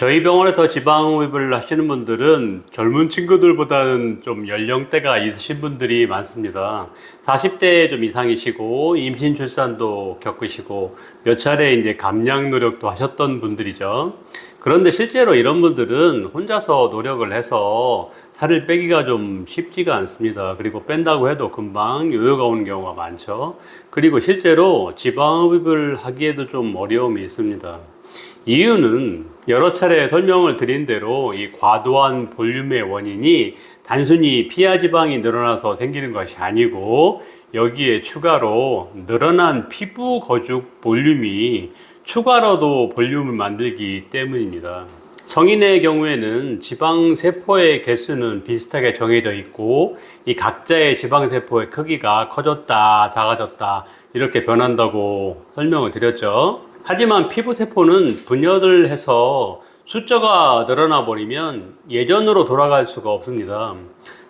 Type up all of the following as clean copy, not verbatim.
저희 병원에서 지방흡입을 하시는 분들은 젊은 친구들보다는 좀 연령대가 있으신 분들이 많습니다. 40대 좀 이상이시고 임신 출산도 겪으시고 몇 차례 이제 감량 노력도 하셨던 분들이죠. 그런데 실제로 이런 분들은 혼자서 노력을 해서 살을 빼기가 좀 쉽지가 않습니다. 그리고 뺀다고 해도 금방 요요가 오는 경우가 많죠. 그리고 실제로 지방흡입을 하기에도 좀 어려움이 있습니다. 이유는 여러 차례 설명을 드린 대로 이 과도한 볼륨의 원인이 단순히 피하 지방이 늘어나서 생기는 것이 아니고 여기에 추가로 늘어난 피부 거죽 볼륨이 추가로도 볼륨을 만들기 때문입니다. 성인의 경우에는 지방세포의 개수는 비슷하게 정해져 있고 이 각자의 지방세포의 크기가 커졌다 작아졌다 이렇게 변한다고 설명을 드렸죠. 하지만 피부세포는 분열을 해서 숫자가 늘어나 버리면 예전으로 돌아갈 수가 없습니다.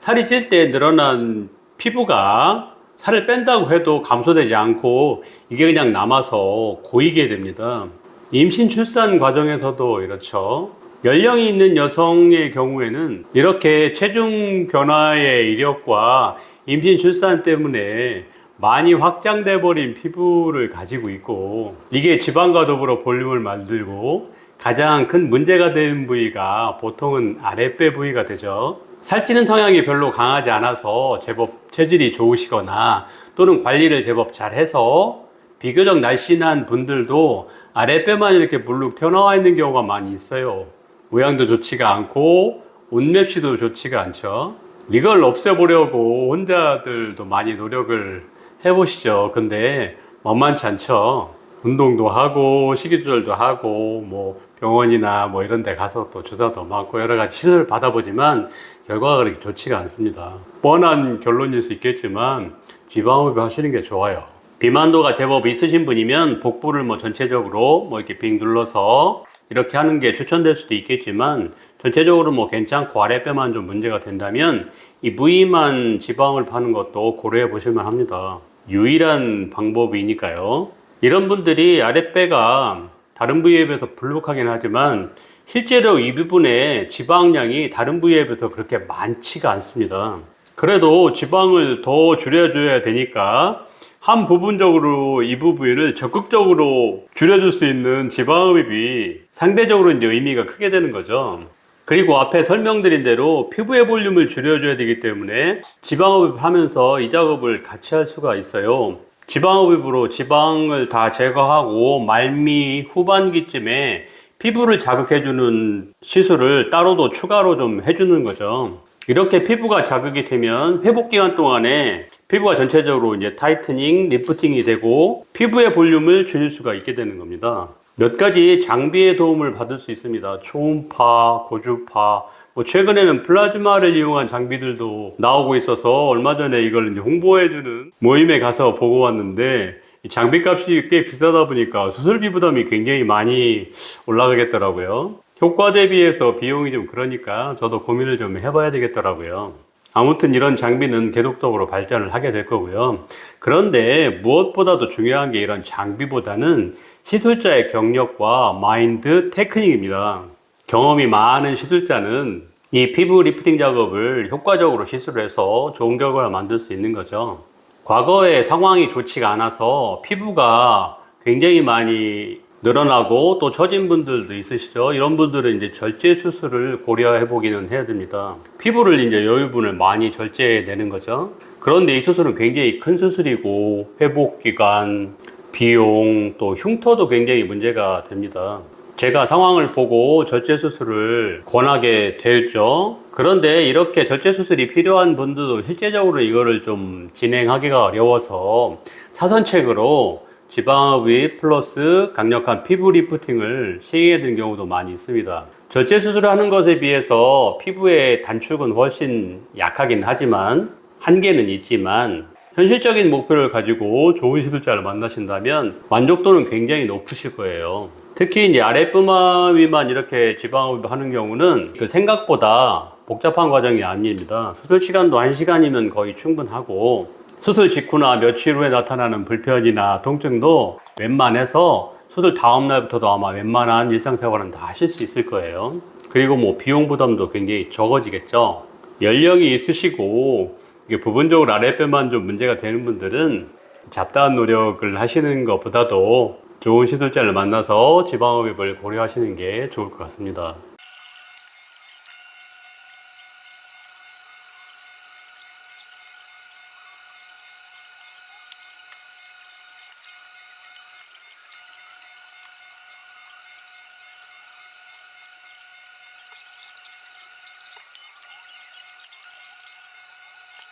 살이 찔 때 늘어난 피부가 살을 뺀다고 해도 감소되지 않고 이게 그냥 남아서 고이게 됩니다. 임신 출산 과정에서도 이렇죠. 연령이 있는 여성의 경우에는 이렇게 체중 변화의 이력과 임신 출산 때문에 많이 확장돼 버린 피부를 가지고 있고 이게 지방과 더불어 볼륨을 만들고 가장 큰 문제가 되는 부위가 보통은 아랫배 부위가 되죠. 살찌는 성향이 별로 강하지 않아서 제법 체질이 좋으시거나 또는 관리를 제법 잘해서 비교적 날씬한 분들도 아랫배만 이렇게 불룩 튀어나와 있는 경우가 많이 있어요. 모양도 좋지가 않고 옷맵시도 좋지가 않죠. 이걸 없애보려고 혼자들도 많이 노력을 해보시죠. 근데 만만치 않죠. 운동도 하고 식이조절도 하고 뭐 병원이나 뭐 이런 데 가서 또 주사도 맞고 여러 가지 시술을 받아보지만 결과가 그렇게 좋지가 않습니다. 뻔한 결론일 수 있겠지만 지방흡입 하시는 게 좋아요. 비만도가 제법 있으신 분이면 복부를 뭐 전체적으로 뭐 이렇게 빙 눌러서 이렇게 하는 게 추천될 수도 있겠지만 전체적으로 뭐 괜찮고 아랫배만 좀 문제가 된다면 이 무의만 지방을 파는 것도 고려해 보실만 합니다. 유일한 방법이니까요. 이런 분들이 아랫배가 다른 부위에 비해서 불룩하긴 하지만 실제로 이 부분에 지방량이 다른 부위에 비해서 그렇게 많지가 않습니다. 그래도 지방을 더 줄여줘야 되니까 한 부분적으로 이 부위를 적극적으로 줄여줄 수 있는 지방흡입이 상대적으로 이제 의미가 크게 되는 거죠. 그리고 앞에 설명드린 대로 피부의 볼륨을 줄여줘야 되기 때문에 지방흡입 하면서 이 작업을 같이 할 수가 있어요. 지방흡입으로 지방을 다 제거하고 말미 후반기쯤에 피부를 자극해주는 시술을 따로도 추가로 좀 해주는 거죠. 이렇게 피부가 자극이 되면 회복 기간 동안에 피부가 전체적으로 이제 타이트닝, 리프팅이 되고 피부의 볼륨을 줄일 수가 있게 되는 겁니다. 몇 가지 장비의 도움을 받을 수 있습니다. 초음파, 고주파, 뭐 최근에는 플라즈마를 이용한 장비들도 나오고 있어서 얼마 전에 이걸 이제 홍보해주는 모임에 가서 보고 왔는데 이 장비값이 꽤 비싸다 보니까 수술비 부담이 굉장히 많이 올라가겠더라고요. 효과 대비해서 비용이 좀 그러니까 저도 고민을 좀 해봐야 되겠더라고요. 아무튼 이런 장비는 계속적으로 발전을 하게 될 거고요. 그런데 무엇보다도 중요한 게 이런 장비보다는 시술자의 경력과 마인드 테크닉입니다. 경험이 많은 시술자는 이 피부 리프팅 작업을 효과적으로 시술을 해서 좋은 결과를 만들 수 있는 거죠. 과거에 상황이 좋지가 않아서 피부가 굉장히 많이 늘어나고 또 처진 분들도 있으시죠. 이런 분들은 이제 절제 수술을 고려해 보기는 해야 됩니다. 피부를 이제 여유분을 많이 절제해 내는 거죠. 그런데 이 수술은 굉장히 큰 수술이고 회복 기간, 비용, 또 흉터도 굉장히 문제가 됩니다. 제가 상황을 보고 절제 수술을 권하게 되었죠. 그런데 이렇게 절제 수술이 필요한 분들도 실제적으로 이거를 좀 진행하기가 어려워서 사선책으로 지방흡입 플러스 강력한 피부 리프팅을 시행해 둔 경우도 많이 있습니다. 절제 수술을 하는 것에 비해서 피부의 단축은 훨씬 약하긴 하지만 한계는 있지만 현실적인 목표를 가지고 좋은 시술자를 만나신다면 만족도는 굉장히 높으실 거예요. 특히 이제 아랫부마위만 이렇게 지방흡입 하는 경우는 그 생각보다 복잡한 과정이 아닙니다. 수술 시간도 1시간이면 거의 충분하고 수술 직후나 며칠 후에 나타나는 불편이나 통증도 웬만해서 수술 다음 날부터도 아마 웬만한 일상생활은 다 하실 수 있을 거예요. 그리고 뭐 비용 부담도 굉장히 적어지겠죠. 연령이 있으시고 이게 부분적으로 아랫배만 좀 문제가 되는 분들은 잡다한 노력을 하시는 것보다도 좋은 시술자를 만나서 지방흡입을 고려하시는 게 좋을 것 같습니다.